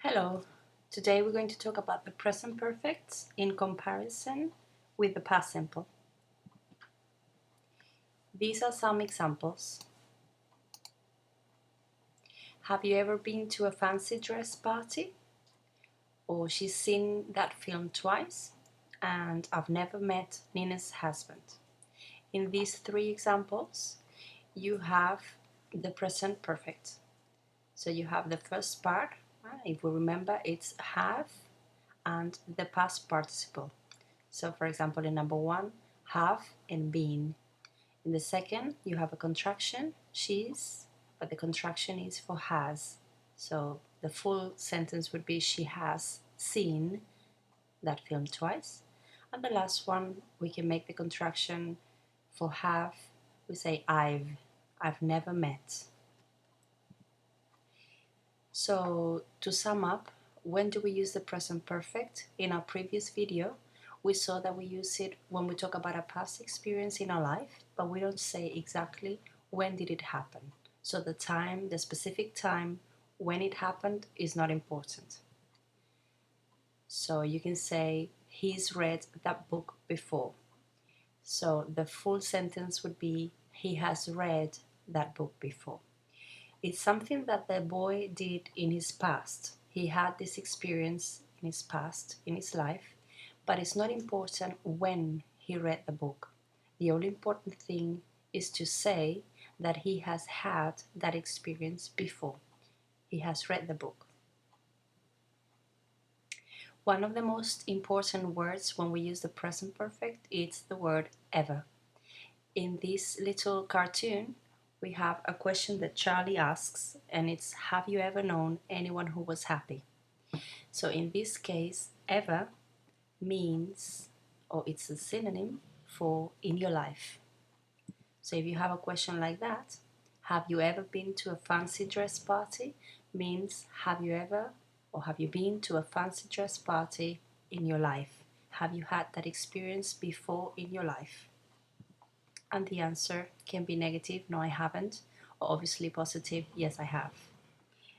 Hello, today we're going to talk about the present perfects in comparison with the past simple. These are some examples. Have you ever been to a fancy dress party? Or she's seen that film twice? And I've never met Nina's husband. In these three examples, you have the present perfect. So you have the first part, if we remember, it's have and the past participle. So for example, in number one, have and been. In the second, you have a contraction, she's, but the contraction is for has. So the full sentence would be she has seen that film twice. And the last one, we can make the contraction for have. We say I've never met. So to sum up, when do we use the present perfect? In our previous video, we saw that we use it when we talk about a past experience in our life, but we don't say exactly when did it happen. So the time, the specific time when it happened is not important. So you can say he's read that book before. So the full sentence would be he has read that book before. It's something that the boy did in his past. He had this experience in his past, in his life, but it's not important when he read the book. The only important thing is to say that he has had that experience before. He has read the book. One of the most important words when we use the present perfect is the word ever. In this little cartoon, we have a question that Charlie asks, and it's, have you ever known anyone who was happy? So in this case, ever means, or it's a synonym for in your life. So if you have a question like that, have you ever been to a fancy dress party? Means, have you ever or have you been to a fancy dress party in your life? Have you had that experience before in your life? And the answer can be negative, no I haven't, or obviously positive, yes I have.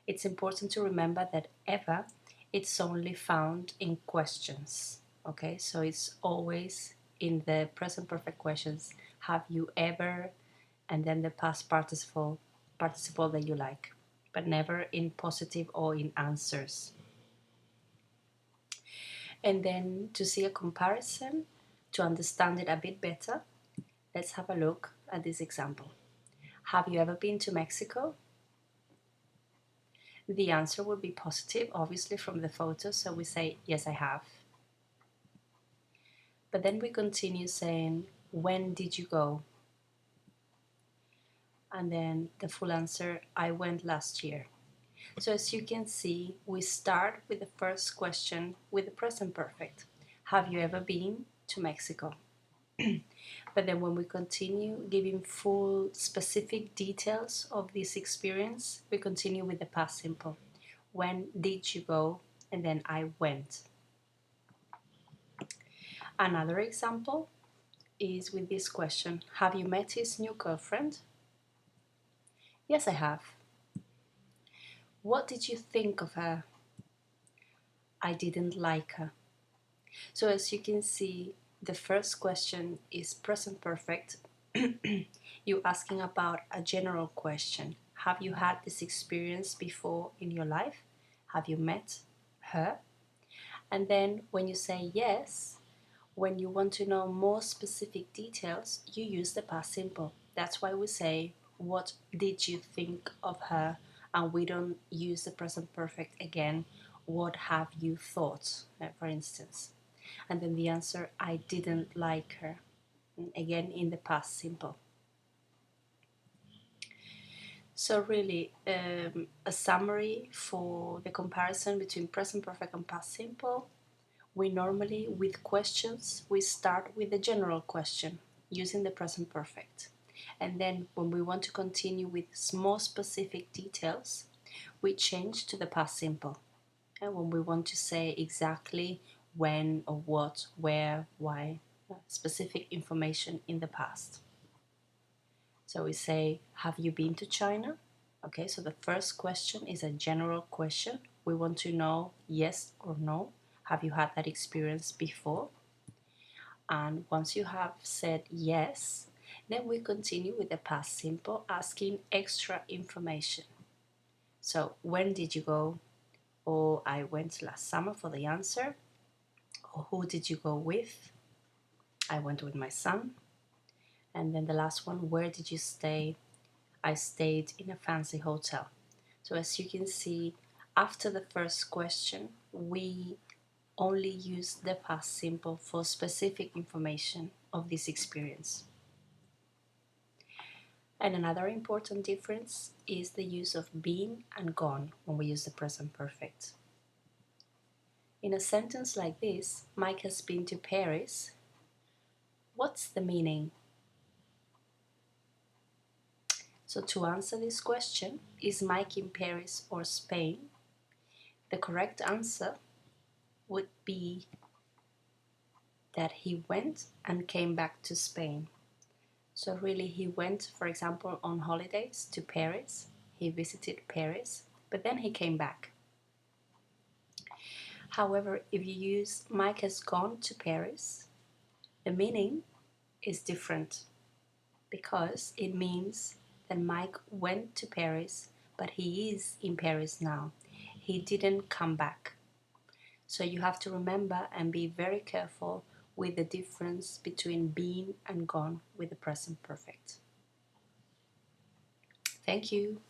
It's important to remember that ever, it's only found in questions, okay? So it's always in the present perfect questions, have you ever, and then the past participle that you like, but never in positive or in answers. And then to see a comparison, to understand it a bit better, let's have a look at this example. Have you ever been to Mexico? The answer would be positive, obviously, from the photo, so we say, yes, I have. But then we continue saying, when did you go? And then the full answer, I went last year. So as you can see, we start with the first question with the present perfect. Have you ever been to Mexico? But then when we continue giving full specific details of this experience, we continue with the past simple. When did you go? And then I went. Another example is with this question. Have you met his new girlfriend? Yes, I have. What did you think of her? I didn't like her. So as you can see, the first question is present perfect. You're asking about a general question. Have you had this experience before in your life? Have you met her? And then when you say yes, when you want to know more specific details, you use the past simple. That's why we say, what did you think of her? And we don't use the present perfect again. What have you thought, for instance? And then the answer, I didn't like her. Again, in the past simple. So really, a summary for the comparison between present perfect and past simple. We normally, with questions, we start with the general question using the present perfect. And then when we want to continue with more specific details, we change to the past simple. And when we want to say exactly when or what, where, why, specific information in the past. So we say, have you been to China? Okay, so the first question is a general question. We want to know yes or no. Have you had that experience before? And once you have said yes, then we continue with the past simple, asking extra information. So, when did you go? Or I went last summer for the answer. Or who did you go with? I went with my son. And then the last one, where did you stay? I stayed in a fancy hotel. So as you can see, after the first question, we only use the past simple for specific information of this experience. And another important difference is the use of been and gone when we use the present perfect. In a sentence like this, Mike has been to Paris. What's the meaning? So to answer this question, is Mike in Paris or Spain? The correct answer would be that he went and came back to Spain. So really he went, for example, on holidays to Paris. He visited Paris, but then he came back. However, if you use Mike has gone to Paris, the meaning is different because it means that Mike went to Paris, but he is in Paris now. He didn't come back. So you have to remember and be very careful with the difference between been and gone with the present perfect. Thank you.